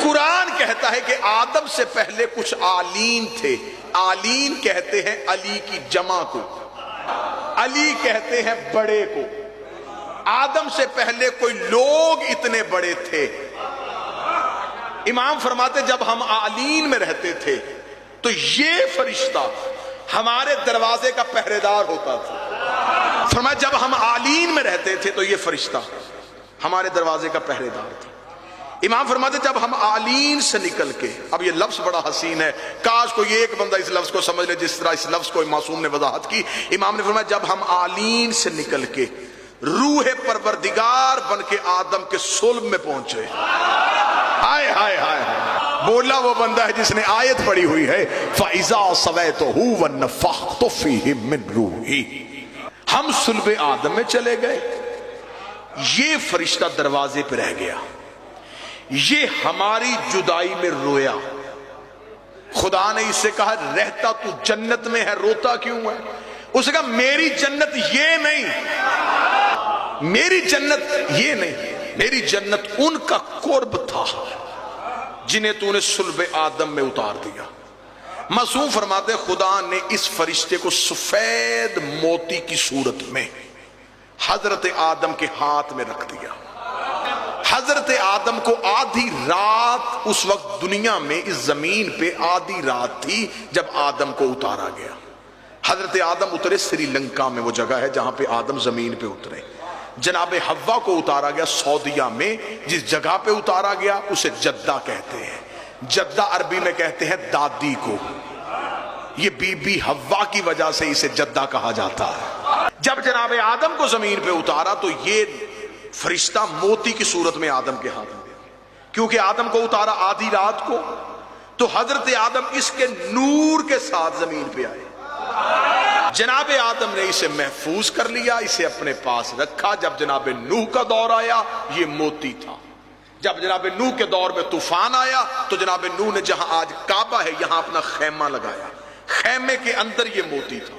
قرآن کہتا ہے کہ آدم سے پہلے کچھ آلین تھے. آلین کہتے ہیں علی کی جمع کو, علی کہتے ہیں بڑے کو. آدم سے پہلے کوئی لوگ اتنے بڑے تھے. امام فرماتے جب ہم آلین میں رہتے تھے تو یہ فرشتہ ہمارے دروازے کا پہرے دار ہوتا تھا. فرمایا جب ہم آلین میں رہتے تھے تو یہ فرشتہ ہمارے دروازے کا پہرے دار تھا. امام فرماتے جب ہم آلین سے نکل کے, اب یہ لفظ بڑا حسین ہے, کاش کوئی ایک بندہ اس لفظ کو سمجھ لے جس طرح اس لفظ کو معصوم نے وضاحت کی. امام نے فرمایا جب ہم آلین سے نکل کے روح پروردگار بن کے آدم کے صلب میں پہنچے. ہائے ہائے ہائے, بولا وہ بندہ ہے جس نے آیت پڑھی ہوئی ہے فَإِذَا سَوَيْتُهُ وَنَفَخْتُ فِيهِ مِن رُوحِي. ہم صلب آدم میں چلے گئے, یہ فرشتہ دروازے پہ رہ گیا, یہ ہماری جدائی میں رویا. خدا نے اس سے کہا رہتا تو جنت میں ہے, روتا کیوں ہے؟ اس نے کہا میری جنت یہ نہیں, میری جنت یہ نہیں, میری جنت ان کا قرب تھا جنہیں تو نے صلب آدم میں اتار دیا. معصوم فرماتے خدا نے اس فرشتے کو سفید موتی کی صورت میں حضرت آدم کے ہاتھ میں رکھ دیا. حضرت آدم کو آدھی رات, اس وقت دنیا میں اس زمین پہ آدھی رات تھی جب آدم کو اتارا گیا. حضرت آدم اترے سری لنکا میں, وہ جگہ ہے جہاں پہ آدم زمین پہ اترے. جناب حوا کو اتارا گیا سعودیہ میں, جس جگہ پہ اتارا گیا اسے جدہ کہتے ہیں. جدہ عربی میں کہتے ہیں دادی کو. یہ بی بی حوا کی وجہ سے اسے جدہ کہا جاتا ہے. جب جناب آدم کو زمین پہ اتارا تو یہ فرشتہ موتی کی صورت میں آدم کے ہاتھ میں دیا. کیونکہ آدم کو اتارا آدھی رات کو, تو حضرت آدم اس کے نور کے ساتھ زمین پہ آئے. جناب آدم نے اسے محفوظ کر لیا, اسے اپنے پاس رکھا. جب جناب نوح کا دور آیا یہ موتی تھا. جب جناب نوح کے دور میں طوفان آیا تو جناب نوح نے جہاں آج کعبہ ہے یہاں اپنا خیمہ لگایا, خیمے کے اندر یہ موتی تھا.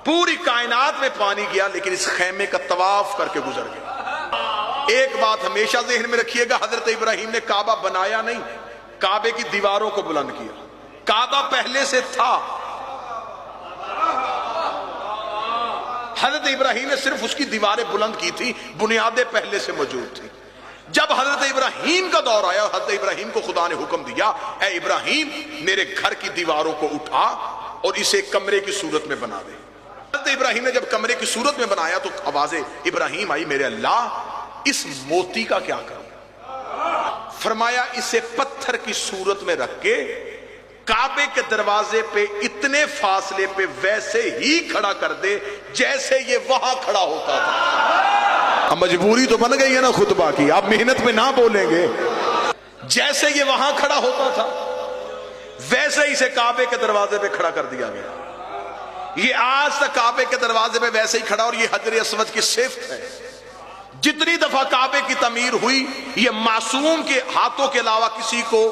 پوری کائنات میں پانی گیا لیکن اس خیمے کا طواف کر کے گزر گیا. ایک بات ہمیشہ ذہن میں رکھیے گا, حضرت ابراہیم نے کعبہ بنایا نہیں, کعبے کی دیواروں کو بلند کیا. کعبہ پہلے سے تھا, حضرت ابراہیم نے صرف اس کی دیواریں بلند کی تھی, بنیادیں پہلے سے موجود تھی. جب حضرت ابراہیم کا دور آیا, حضرت ابراہیم کو خدا نے حکم دیا اے ابراہیم میرے گھر کی دیواروں کو اٹھا اور اسے کمرے کی صورت میں بنا دے. حضرت ابراہیم نے جب کمرے کی صورت میں بنایا تو آواز ابراہیم آئی میرے اللہ اس موتی کا کیا کروں؟ فرمایا اسے پتھر کی صورت میں رکھ کے کعبے کے دروازے پہ اتنے فاصلے پہ ویسے ہی کھڑا کر دے جیسے یہ وہاں کھڑا ہوتا تھا. اب مجبوری تو بن گئی ہے نا خطبہ کی, آپ محنت میں نہ بولیں گے. جیسے یہ وہاں کھڑا ہوتا تھا ویسے ہی اسے کعبے کے دروازے پہ کھڑا کر دیا گیا. یہ آج تک کعبے کے دروازے پہ ویسے ہی کھڑا, اور یہ حجر اسود کی صفت ہے. جتنی دفعہ کعبے کی تعمیر ہوئی یہ معصوم کے ہاتھوں کے علاوہ کسی کو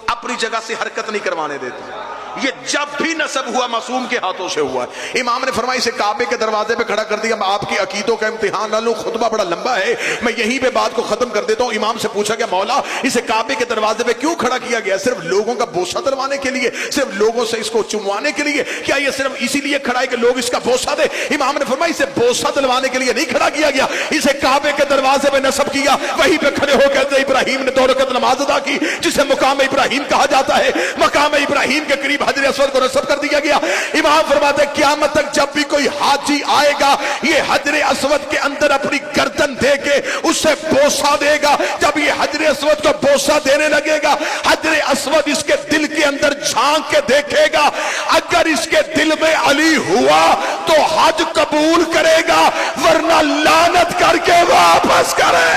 اپنی جگہ سے حرکت نہیں کروانے دیتا. یہ جب بھی نصب ہوا معصوم کے ہاتھوں سے ہوا. امام نے فرمایا اسے کعبے کے دروازے پہ کھڑا کر دیا. میں آپ کی عقیدوں کا امتحان نہ لوں, خطبہ بڑا لمبا ہے, میں یہیں پہ بات کو ختم کر دیتا ہوں. امام سے پوچھا کہ مولا اسے کعبے کے دروازے پہ کیوں کھڑا کیا گیا؟ صرف لوگوں کا بوسہ دلوانے کے لیے, صرف لوگوں سے اس کو چموانے کے لیے, کیا یہ صرف اسی لیے کھڑا ہے کہ لوگ اس کا بوسہ دے؟ امام نے فرمایا اسے بوسہ دلوانے کے لیے نہیں کھڑا کیا گیا, اسے کعبے کے دروازے پہ نصب کیا. وہیں پہ کھڑے ہو کے ابراہیم نے 2 رکعت نماز ادا کی جسے مقام ابراہیم کہا جاتا ہے. مقام ابراہیم کے قریب حجر اسود کو نصب کر دیا گیا. امام فرماتے ہیں قیامت تک جب بھی کوئی حاجی آئے گا یہ حجر اسود کے اندر اپنی گردن دے کے اسے بوسہ دے گا. جب یہ حجر اسود کو بوسہ دینے لگے گا حجر اسود اس کے دل کے اندر جھانک کے دیکھے گا. اگر اس کے دل میں علی ہوا تو حج قبول کرے گا, ورنہ لعنت کر کے واپس کرے.